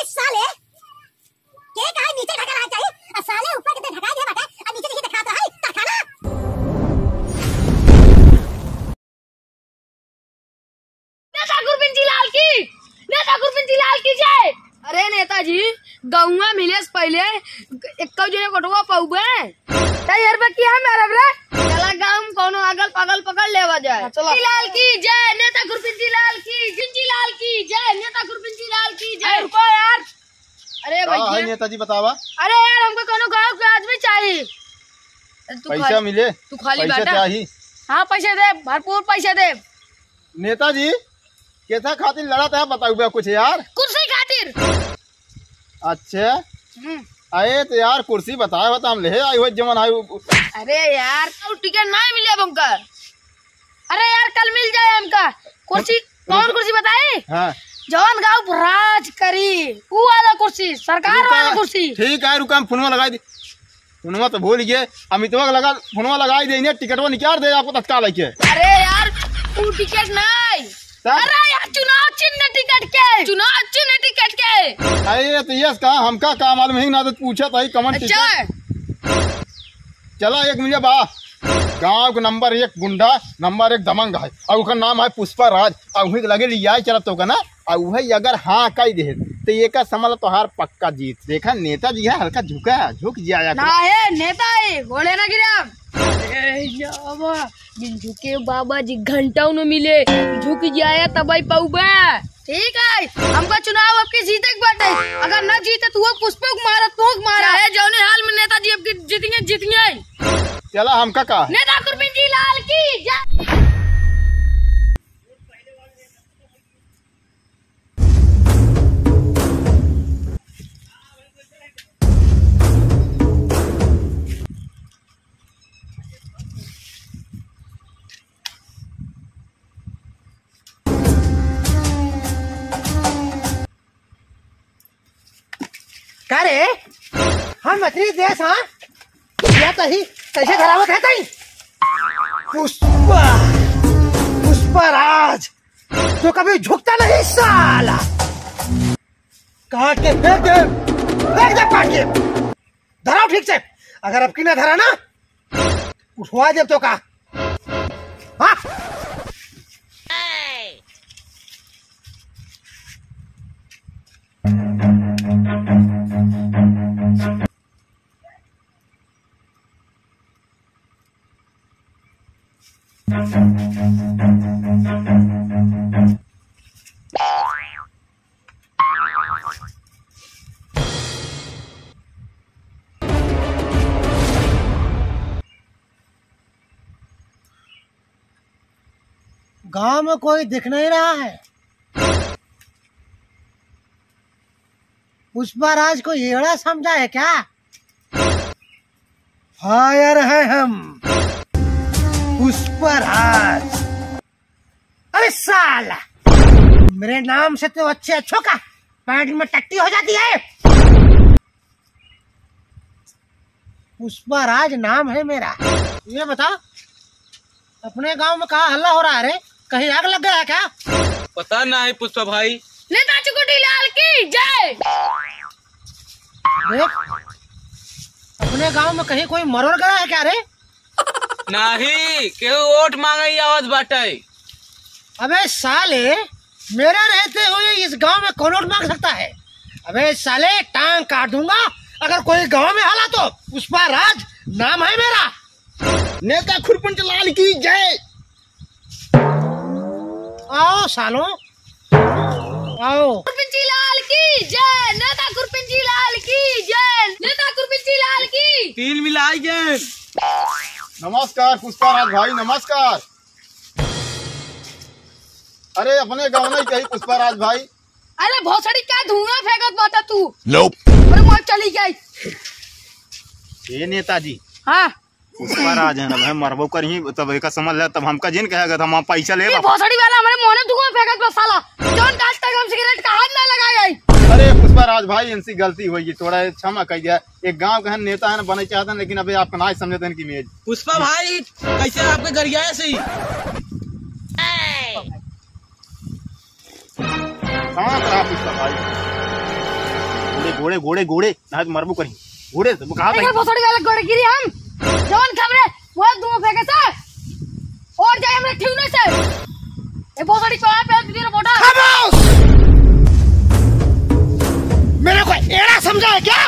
साले के काहे नीचे ढका रहा चाहिए साले ऊपर के ढका दे बटा और नीचे नीचे दिखाता है कारखाना। नेता गुरपिंची लाल की जय। अरे नेताजी गौवा मिले से पहले एक जो कटवा पाऊबे यार किया है मेरा बरे चला गांव में कोनो अगल पगल पकड़ लेवा जाए। लाल की जय नेता गुरपिंची लाल की जय नेता गुरपिंची लाल की जय। रुको यार। अरे भैया नेताजी बतावा। अरे यार हमको कोनो गाँव का आदमी चाहिए। पैसा मिले तू खाली पैसा चाहिए। हाँ पैसे दे भरपूर पैसे दे। नेताजी कैसा खातिर लड़ा था बताओ कुछ यार। कुर्सी खातिर। अच्छा आए तो यार कुर्सी बताए बता हम ले आए हुए जमन आए। अरे यार तो टिकट नहीं मिले हमका। अरे यार कल मिल जाए हमका कुर्सी। कौन कुर्सी बताए? हाँ जवान गाँव राज करी वो वाला कुर्सी सरकार वाला कुर्सी। ठीक है रुका हम फोनवा लगाई दे। फोनवा तो भूल गए अमितवा लगा फोनवा लगाई देंगे टिकटवा निकाल दे आपको तत्काल के। अरे यार तू टिकट नहीं। अरे यार चुनाव चिन्ह टिकट के। अरे तो यस कहा हमका का मालूम है ना तो पूछा था कमन टिकट। चला एक मिले बा गाँव का नंबर 1 गुंडा नंबर 1 दमंग है और उसका नाम है पुष्पा राज और वही लगे लिया चला तो ना और वही अगर हाँ कही दे तो ये का समझ तोहार पक्का जीत। देखा नेताजी है हल्का झुक जाया ना है नेता है बोले ना गिरा झुके बाबा जी घंटा न मिले झुक जाया तब पाऊबा। ठीक है हमका चुनाव आपके जीते के बाटे अगर न जीते तो वो पुष्पा को मारा तो मारा जौने हाल में नेताजी आपके जीतेंगे। चला हमका का नेता गुरपिंची लाल की जय। का रे हम मछली देश हाँ या तो ही कैसे धरावत है कहीं पुष्पा राज तो कभी झुकता नहीं साला। काट के फेंक दे काट के धराओ ठीक से। अगर अब की ना धरा ना उठवा दे तो का। हाँ गांव में कोई दिख नहीं रहा है। पुष्पा राज को येड़ा समझा है क्या? फायर है हम पुष्पा राज। अरे साला मेरे नाम से तो अच्छों का पैंट में टट्टी हो जाती है। पुष्पा राज नाम है मेरा। ये बता अपने गांव में कहाँ हल्ला हो रहा है रे? कहीं आग लग गया है क्या? पता नहीं पुष्पा भाई। नेता चुकुटी लाल की जय। देख अपने गांव में कहीं कोई मरोड़ गया है क्या रे? नहीं केहू वोट मांगे आवाज बाटे। अबे साले मेरे रहते हुए इस गांव में कौन वोट मांग सकता है? अबे साले टांग काट दूंगा अगर कोई गांव में हाला तो। पुष्पा राज नाम है मेरा। नेता गुरपिंची लाल की जय। आओ सालों आओ। गुरपिंची लाल की जय नेता गुरपिंची लाल की जय नेता गुरपिंची लाल की। 3 मिलाई गए। नमस्कार पुष्पा राज भाई नमस्कार। अरे अपने गाँव में कही पुष्पा राज भाई। अरे भोसड़ी क्या धुआं फेंकत बाटा तू। अरे मौत चली गई। ये नेताजी हाँ पुष्पा राज है ना मरबो कर ही तब एक समझ ले तब हमका जिन कहेगा हम पैसा ले। भोसड़ी वाला हमारे मोने धुआं फेंकत बा साला। जौन आज तक हम सिगरेट का हाथ ना लगाए। अरे पुष्पा राज भाई इनसी गलती हुई थोड़ा क्षमा कर दिया। एक गांव का नेता है ना बने चाहता है लेकिन अभी आपका ना समझते हैं कि मेज। पुष्पा भाई कैसे आपके घर गया से शांत रहा पुष्पा भाई। घोड़े घोड़े घोड़े घोड़े ना तो मरबू करी घोड़े तो कहा एक भोसड़ी वाला गोड़ गिरी हम जवन खबरे वो दूर फेंके से और जाए हमरे ठिवने से ए भोसड़ी चौड़ा पे तेरे फोटो खामोश। मेरे को एड़ा समझा है क्या?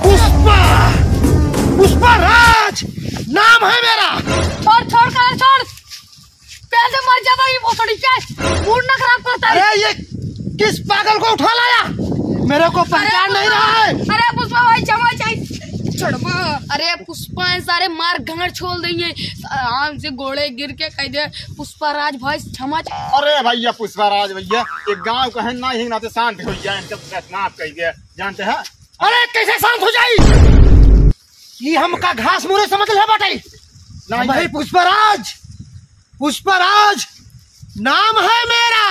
पुष्पा पुष्पा राज नाम है मेरा। छोड़ छोड़ कर छोड़ पैसे मर जाता ये भोसड़ी के मूड ना खराब करता है। अरे ये किस पागल को उठा लाया? मेरे को पहचान नहीं रहा है। अरे पुष्पा भाई क्षमा चाहिए छोड़बा। अरे पुष्पा सारे मार घंगर छोड़ देंगे आराम से घोड़े गिर के कह दे पुष्पा राज भाई क्षमा। अरे भैया पुष्पराज भैया एक गांव का है ना ही ना तो शांत हो जाए इनका नाप कह दिया जानते हैं। अरे कैसे शांत हो जाई? ये हमका घास मुरे समझ ले बाटे नहीं। पुष्पराज पुष्पराज नाम है मेरा।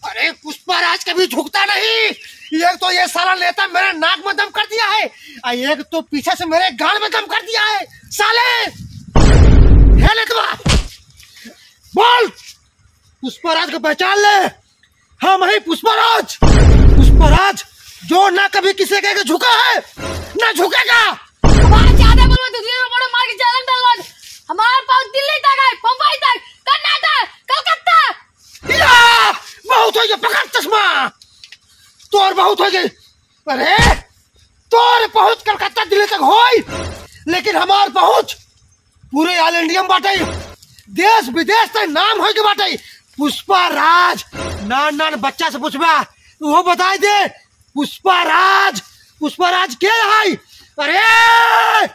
अरे पुष्पराज कभी झुकता नहीं। एक तो ये साला नेता मेरे नाक में दम कर दिया है और एक तो पीछे से मेरे गाल में दम कर दिया है। साले है नेतवा बोल पुष्पराज को पहचान ले। हम है पुष्पराज। पुष्पराज जो ना कभी किसी के झुका है ना झुकेगा। हमारे ज्यादा बोलो दूसरे को बड़े मार के चैलेंज डलवा दे। हमारे पास दिल्ली तक है बम्बई तक कर्नाटक कलकत्ता। या बहुत हो गया पकड़ चश्मा तोर बहुत हो गई। अरे तोर पहुंच कलकत्ता दिल्ली तक होई लेकिन हमार पहुंच पूरे ऑल इंडिया में बाटे देश विदेश तक नाम हो के बाटे पुष्पा राज। नान नान बच्चा से पूछबा वो बताई दे पुष्पा राज के है। अरे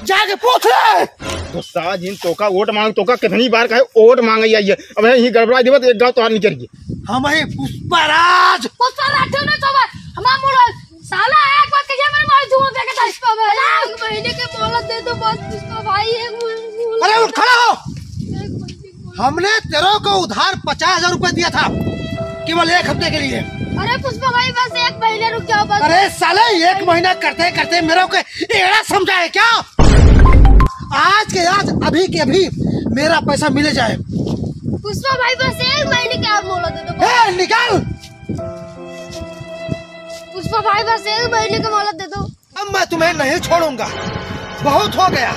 जाके पूछ ले। गुस्सा जिन तोका वोट मांग तोका कितनी बार कहे वोट मांगी आई है अब यही गड़बड़ा देव तो एक गाँव तो निकल गई। हम है पुष्पराज। पुष्पराज ना तो हमारा मूड साला एक बार कहिए मेरे मार धुआं देके पुष्पा भाई 1 महीने के मोहलत दे दो बस पुष्पा भाई। अरे उठ खड़ा हो। हमने तेरे को उधार 50,000 रुपए दिया था केवल 1 हफ्ते के लिए। अरे पुष्पा भाई बस 1 महीने रुक जाओ बस। अरे साले 1 महीना करते करते मेरे को एड़ा समझा है क्या? आज के आज अभी के अभी मेरा पैसा मिल जाए। पुष्पा भाई बस 1 महीने का मोहलत दे दो। ए निकाल। पुष्पा भाई बस 1 महीने का मोहलत दे दो। अब मैं तुम्हें नहीं छोड़ूंगा बहुत हो गया।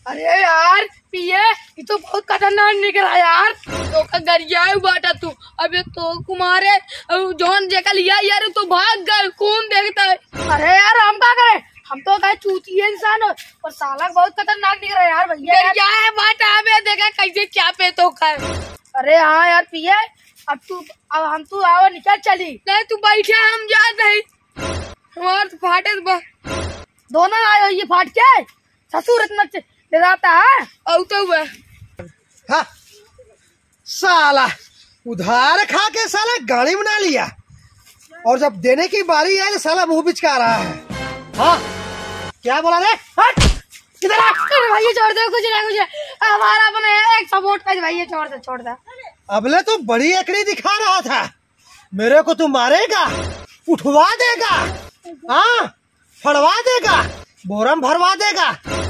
अरे यार पिए ये तो बहुत खतरनाक निकला यार। तो का गरिया बाटा तू अबे तो कुमारे जॉन जेका लिया यार तो भाग गए कौन देखता है। अरे यार हम क्या करें हम तो गए चूतिए इंसान और साला बहुत खतरनाक निकला यार भैया। गरिया है बाटा अबे देखा कैसे चापे तो कर। अरे हाँ यार पिए अब हम तू आओ निकल चली। नहीं तू बैठे हम जा नहीं हमारे तो फाटे दोनों आयो ये फाट के ससुर इतना डराता है औतो हुआ। हाँ साला उधार खा के साला गाड़ी बना लिया और जब देने की बारी आई तो साला मुंह बिचका रहा है। हाँ क्या बोला रे? हट किधर आ? भैया छोड़ दे कुछ ना कुछ हमारा अपने एक सपोर्ट कर भैया छोड़ दे। अबले तो बड़ी एकड़ी दिखा रहा था मेरे को तू मारेगा उठवा देगा हाँ फड़वा देगा बोरम भरवा देगा।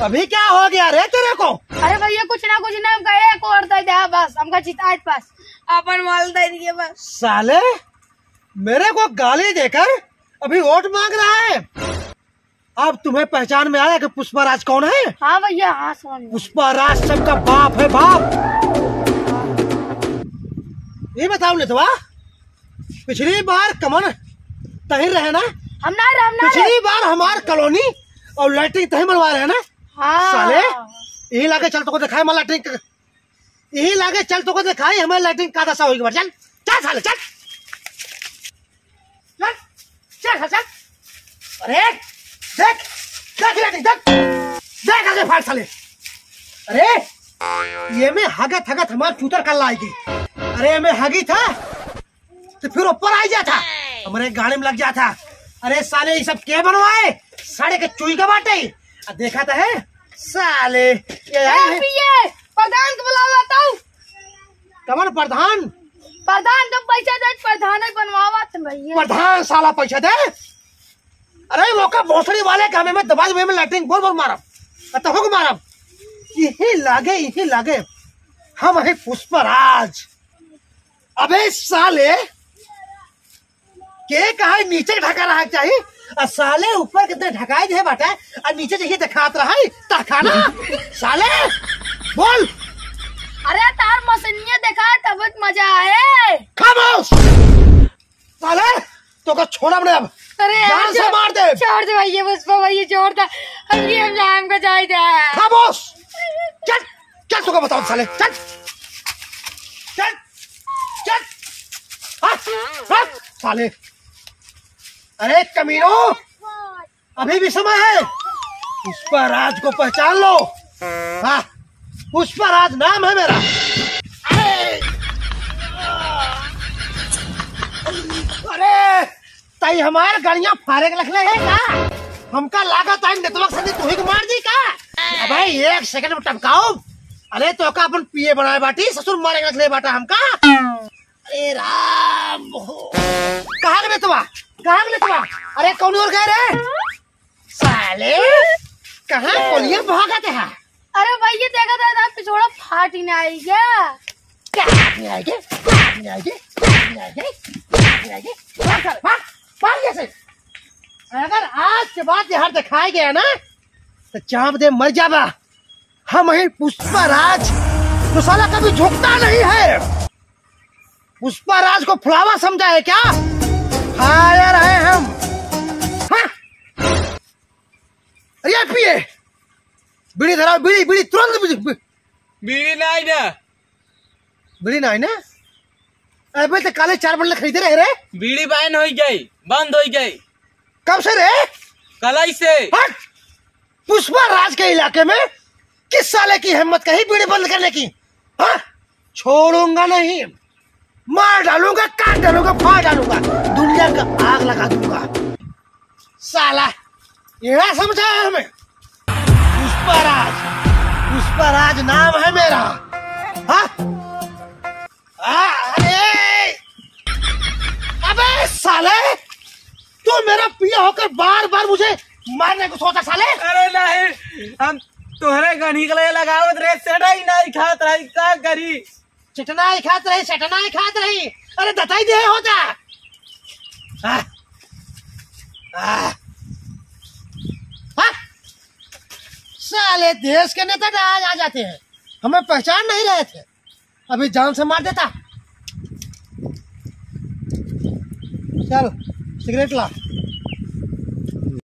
अभी क्या हो गया रे तेरे को? अरे भैया कुछ ना हमका एक और दे दे बस हमका चिताज पास अपन माल दे दिए बस। साले मेरे को गाली देकर अभी वोट मांग रहा है। अब तुम्हें पहचान में आया कि पुष्पराज कौन है? हाँ भैया हाँ समझ। पुष्पराज सबका बाप है बाप। ये बताओ नेतवा पिछली बार कमन तही रहे ना? हम ना पिछली बार हमार कॉलोनी और लैट्रिन तही बनवा रहे ना? हाँ। साले यही लागे चल तो को दिखाए हमारा लैट्रिन यही लागे चल तो को दिखाई हमारे लैट्रिन का दशा होगी। चल चल साले चल चल चल चल। अरे देख देख लैट्रिन देख आगे फाड़ साले। अरे ये में हगत हमार चूतर कर लाएगी। अरे मैं हगी था तो फिर ऊपर आ जाता हमारे गाड़ी में लग जाता। अरे साले ये सब क्या बनवाए साढ़े के चुई का बाटे देखा था है साले। ये प्रधान को बुलावा ताऊ। कमन प्रधान तो पैसा दे प्रधान बनवावा भैया। प्रधान साला पैसा दे अरे मौका भोसड़ी वाले काम में दबा में लैट्रिन बोल बोल मारब तहो को मारब यही लागे हम है पुष्पराज। अबे साले के कहा नीचे ढका रहा चाहिए और साले ऊपर कितने ढकाए दे बाटा और नीचे जैसे दिखात रहा है तखाना साले बोल। अरे तार मसनिया देखा तब मजा आए। खामोश साले तो का छोड़ा बने अब अरे जान से मार दे। छोड़ दे भैया पुष्पा भैया छोड़ दे हम जाम का जाए दे। खामोश चल चल तो का बताओ साले चल चल चल हट साले। अरे कमीनो अभी भी समय है पुष्पराज को पहचान लो। हाँ पुष्पराज नाम है मेरा। अरे तई हमारे गाड़ियां फारे के रखले है का हमका लागत टाइम नेटवर्क से तू ही को मार दी का। अबे एक सेकंड में टपकाओ। अरे तो का अपन पिए बनाए बाटी ससुर मारे के रखले बाटा हमका। अरे राम कहाँ गए तुआ अरे कौन और गए रे साले कहाँ कोलिया भागते हैं। अरे भैया देखा था पिछोड़ा फाट ही नहीं आई क्या अगर आज के बाद यहाँ दिखाया गया ना तो चाप दे मर जावा। हम ही पुष्पराज तो साला कभी झुकता नहीं है। पुष्पराज को फुलावा समझा है क्या। हायर है हम। हाँ? अरे पिए बीड़ी धराओ बीड़ी तुरंत बीड़ी नहीं ना बीड़ी नहीं ना। अबे तो काले 4 बंडल खरीदे रहे रे। बीड़ी बैन हो गई बंद हो गई। कब से रे कलाई से। हट पुष्पराज के इलाके में किस साले की हिम्मत कही बीड़ी बंद करने की। हाँ छोड़ूंगा नहीं मार डालूंगा काट डालूंगा फाड़ डालूंगा दुनिया का आग लगा दूंगा। साला ये समझा है हमें पुष्पराज नाम है मेरा। हाँ अरे अबे साले तू मेरा पिया होकर बार बार मुझे मारने को सोचा साले। अरे नहीं हम तुम्हारे गणी के लिए लगावत रे सेटा ही नहीं खात रही का करी। चटना ही खात रही अरे दताई दे होता। हाँ? हाँ? साले देश के नेता आज आ जाते हैं हमें पहचान नहीं रहे थे अभी जान से मार देता। चल सिगरेट ला।